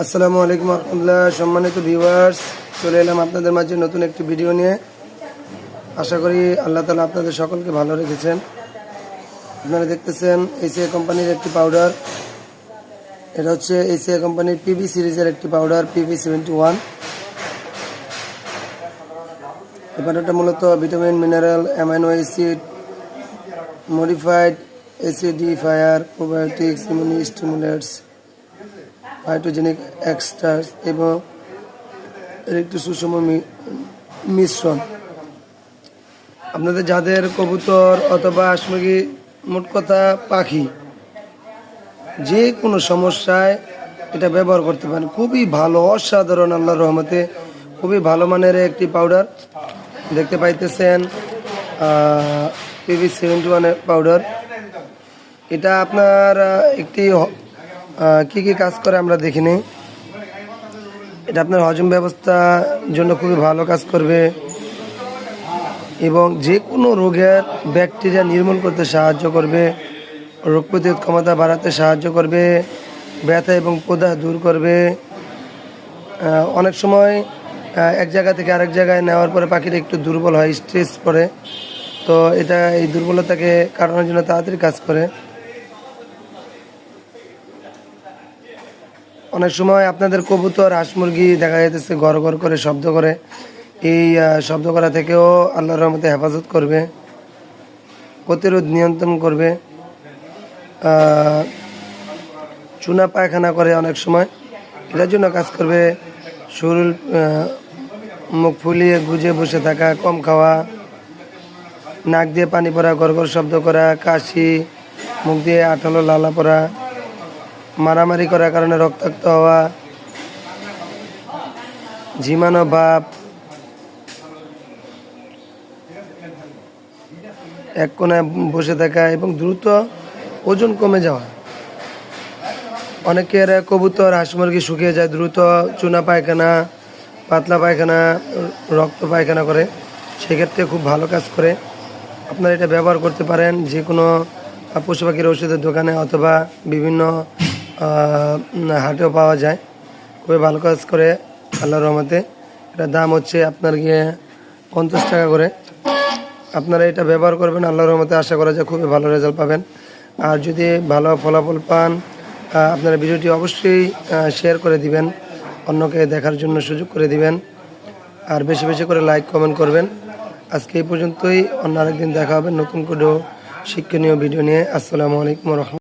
আসসালামু আলাইকুম রহমতুল্লাহ। সম্মানিত ভিউয়ার্স, চলে এলাম আপনাদের মাঝে নতুন একটি ভিডিও নিয়ে। আশা করি আল্লাহ তাআলা আপনাদের সকলকে ভালো রেখেছেন। আপনারা দেখতেছেন এসিআই কোম্পানির একটি পাউডার। এটা হচ্ছে এসিআই কোম্পানির পিবি সিরিজের একটি পাউডার, PB71। এই পাউডারটা মূলত vitamin, mineral, amino acid, modified acidifier, probiotics, immuno stimulants, phytogenic extracts এবং এর একটি সুষম মিশ্রণ। আপনাদের যাদের কবুতর অথবা হাঁস মুরগি, মোট কথা পাখি, যে কোনো সমস্যায় এটা ব্যবহার করতে পারেন। খুবই ভালো, অসাধারণ, আল্লাহর রহমতে খুবই ভালো মানের একটি পাউডার। দেখতে পাইতেছেন PB71 পাউডার। এটা আপনার একটি কি কি কাজ করে আমরা দেখিনি। এটা আপনার হজম ব্যবস্থার জন্য খুবই ভালো কাজ করবে এবং যে কোনো রোগের ব্যাকটেরিয়া নির্মূল করতে সাহায্য করবে, রোগ প্রতিরোধ ক্ষমতা বাড়াতে সাহায্য করবে, ব্যথা এবং প্রদাহ দূর করবে। অনেক সময় এক জায়গা থেকে আরেক জায়গায় নেওয়ার পরে পাখিটা একটু দুর্বল হয়, স্ট্রেস পড়ে, তো এটা এই দুর্বলতাকে কাটানোর জন্য তাড়াতাড়ি কাজ করে। অনেক সময় আপনাদের কবুতর, হাঁস মুরগি দেখা যাইতেছে ঘর ঘর করে শব্দ করে। এই শব্দ করা থেকেও আল্লাহর রহমতে হেফাজত করবে, প্রতিরোধ নিয়ন্ত্রণ করবে। চুনা পায়খানা করে অনেক সময়, এটার জন্য কাজ করবে। শরীর মুখ ফুলিয়ে গুজে বসে থাকা, কম খাওয়া, নাক দিয়ে পানি পড়া, ঘর ঘর শব্দ করা, কাশি, মুখ দিয়ে আঠালো লালা পড়া, মারামারি করার কারণে রক্তাক্ত হওয়া, ঝিমানো ভাব, এক কোণায় বসে থাকা এবং দ্রুত ওজন কমে যাওয়া। অনেকের কবুতর, হাঁস মুরগি শুকিয়ে যায় দ্রুত, চুনা পায়খানা, পাতলা পায়খানা, রক্ত পায়খানা করে, সেক্ষেত্রে খুব ভালো কাজ করে। আপনারা এটা ব্যবহার করতে পারেন যে কোনো পশু পাখির ওষুধের দোকানে অথবা বিভিন্ন হাটেও পাওয়া যায়। খুবই ভালো কাজ করে আল্লাহর রহমতে। এটার দাম হচ্ছে আপনার গিয়ে 50 টাকা করে। আপনারা এটা ব্যবহার করবেন, আল্লাহর রহমতে আশা করা যায় খুবই ভালো রেজাল্ট পাবেন। আর যদি ভালো ফলাফল পান, আপনারা ভিডিওটি অবশ্যই শেয়ার করে দিবেন, অন্যকে দেখার জন্য সুযোগ করে দিবেন, আর বেশি বেশি করে লাইক কমেন্ট করবেন। আজকে এই পর্যন্তই, অন্য আরেকদিন দেখা হবে নতুন কোনো শিক্ষণীয় ভিডিও নিয়ে। আসসালামু আলাইকুম রহমতুল্লাহ।